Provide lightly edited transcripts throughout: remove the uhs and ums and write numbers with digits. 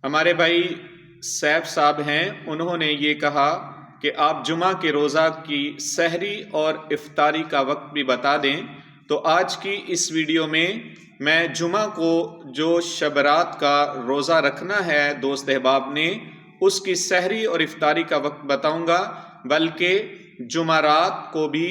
ہمارے بھائی سیف صاحب ہیں، انہوں نے یہ کہا کہ آپ جمعہ کے روزہ کی سحری اور افطاری کا وقت بھی بتا دیں۔ تو آج کی اس ویڈیو میں جمعہ کو جو شب رات کا روزہ رکھنا ہے دوست احباب نے، اس کی سحری اور افطاری کا وقت بتاؤں گا، بلکہ جمعرات کو بھی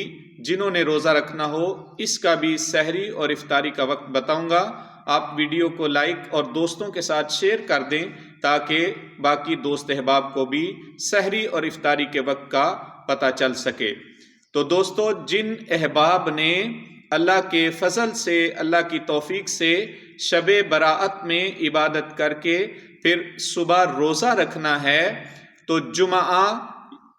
جنہوں نے روزہ رکھنا ہو اس کا بھی سحری اور افطاری کا وقت بتاؤں گا۔ آپ ویڈیو کو لائک اور دوستوں کے ساتھ شیئر کر دیں تاکہ باقی دوست احباب کو بھی سحری اور افطاری کے وقت کا پتہ چل سکے۔ تو دوستو، جن احباب نے اللہ کے فضل سے، اللہ کی توفیق سے شب برات میں عبادت کر کے پھر صبح روزہ رکھنا ہے، تو جمعہ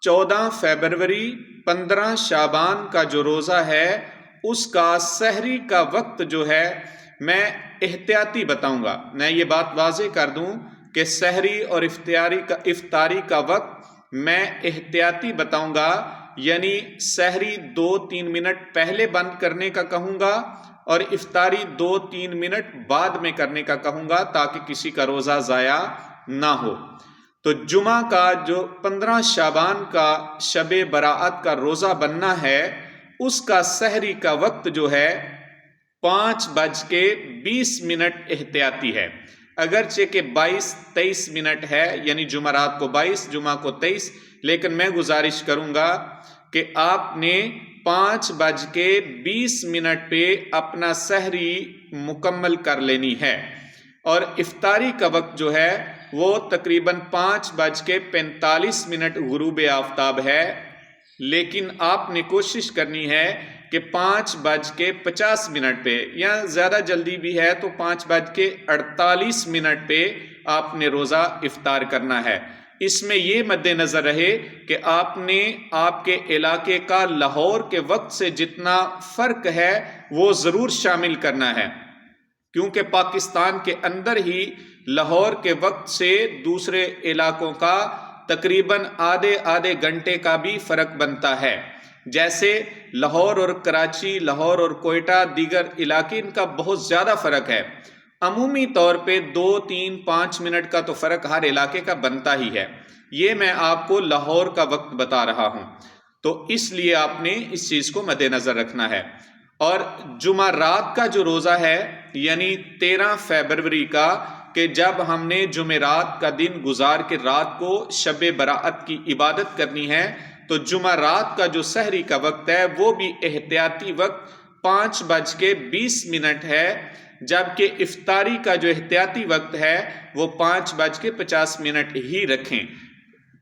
14 فیبروری 15 شعبان کا جو روزہ ہے اس کا سحری کا وقت جو ہے میں احتیاطی بتاؤں گا۔ میں یہ بات واضح کر دوں کہ سحری اور افطاری کا وقت میں احتیاطی بتاؤں گا، یعنی سحری 2-3 منٹ پہلے بند کرنے کا کہوں گا اور افطاری 2-3 منٹ بعد میں کرنے کا کہوں گا تاکہ کسی کا روزہ ضائع نہ ہو۔ تو جمعہ کا جو 15 شعبان کا شب برات کا روزہ بننا ہے، اس کا سحری کا وقت جو ہے 5:20 احتیاطی ہے، اگرچہ کہ 22-23 منٹ ہے، یعنی جمعرات کو 22 جمعہ کو 23، لیکن میں گزارش کروں گا کہ آپ نے 5:20 پہ اپنا سحری مکمل کر لینی ہے، اور افطاری کا وقت جو ہے وہ تقریباً 5:45 غروب آفتاب ہے، لیکن آپ نے کوشش کرنی ہے کہ 5:50 پہ، یا زیادہ جلدی بھی ہے تو 5:48 پہ آپ نے روزہ افطار کرنا ہے۔ اس میں یہ مد نظر رہے کہ آپ نے آپ کے علاقے کا لاہور کے وقت سے جتنا فرق ہے وہ ضرور شامل کرنا ہے، کیونکہ پاکستان کے اندر ہی لاہور کے وقت سے دوسرے علاقوں کا تقریباً آدھے گھنٹے کا بھی فرق بنتا ہے۔ جیسے لاہور اور کراچی، لاہور اور کوئٹہ، دیگر علاقے، ان کا بہت زیادہ فرق ہے۔ عمومی طور پہ 2-3-5 منٹ کا تو فرق ہر علاقے کا بنتا ہی ہے۔ یہ میں آپ کو لاہور کا وقت بتا رہا ہوں، تو اس لیے آپ نے اس چیز کو مد نظر رکھنا ہے۔ اور جمعہ رات کا جو روزہ ہے، یعنی 13 فیبروری کا، کہ جب ہم نے جمعرات کا دن گزار کے رات کو شب برات کی عبادت کرنی ہے، تو جمعہ رات کا جو سحری کا وقت ہے وہ بھی احتیاطی وقت 5:20 ہے، جبکہ افطاری کا جو احتیاطی وقت ہے وہ 5:50 ہی رکھیں۔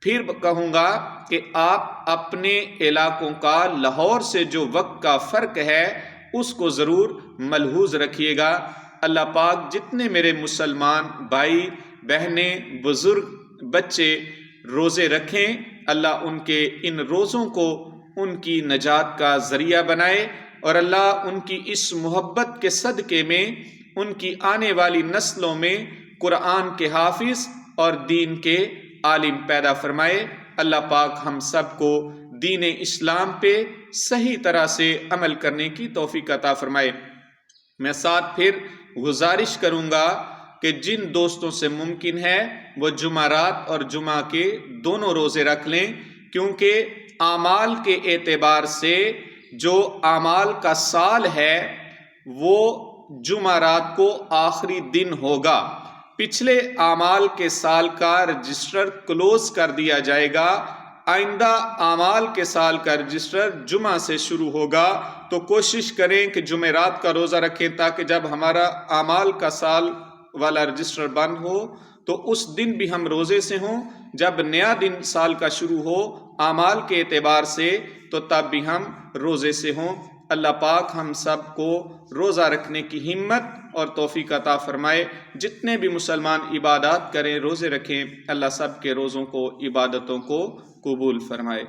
پھر کہوں گا کہ آپ اپنے علاقوں کا لاہور سے جو وقت کا فرق ہے اس کو ضرور ملحوظ رکھیے گا۔ اللہ پاک جتنے میرے مسلمان بھائی بہنیں، بزرگ، بچے روزے رکھیں، اللہ ان کے ان روزوں کو ان کی نجات کا ذریعہ بنائے، اور اللہ ان کی اس محبت کے صدقے میں ان کی آنے والی نسلوں میں قرآن کے حافظ اور دین کے عالم پیدا فرمائے۔ اللہ پاک ہم سب کو دین اسلام پہ صحیح طرح سے عمل کرنے کی توفیق عطا فرمائے۔ میں ساتھ پھر گزارش کروں گا کہ جن دوستوں سے ممکن ہے وہ جمعرات اور جمعہ کے دونوں روزے رکھ لیں، کیونکہ اعمال کے اعتبار سے جو اعمال کا سال ہے وہ جمعرات کو آخری دن ہوگا۔ پچھلے اعمال کے سال کا رجسٹر کلوز کر دیا جائے گا، آئندہ اعمال کے سال کا رجسٹر جمعہ سے شروع ہوگا۔ تو کوشش کریں کہ جمعرات کا روزہ رکھیں تاکہ جب ہمارا اعمال کا سال والا رجسٹر بند ہو تو اس دن بھی ہم روزے سے ہوں، جب نیا دن سال کا شروع ہو اعمال کے اعتبار سے تو تب بھی ہم روزے سے ہوں۔ اللہ پاک ہم سب کو روزہ رکھنے کی ہمت اور توفیق عطا فرمائے۔ جتنے بھی مسلمان عبادات کریں، روزے رکھیں، اللہ سب کے روزوں کو، عبادتوں کو قبول فرمائے۔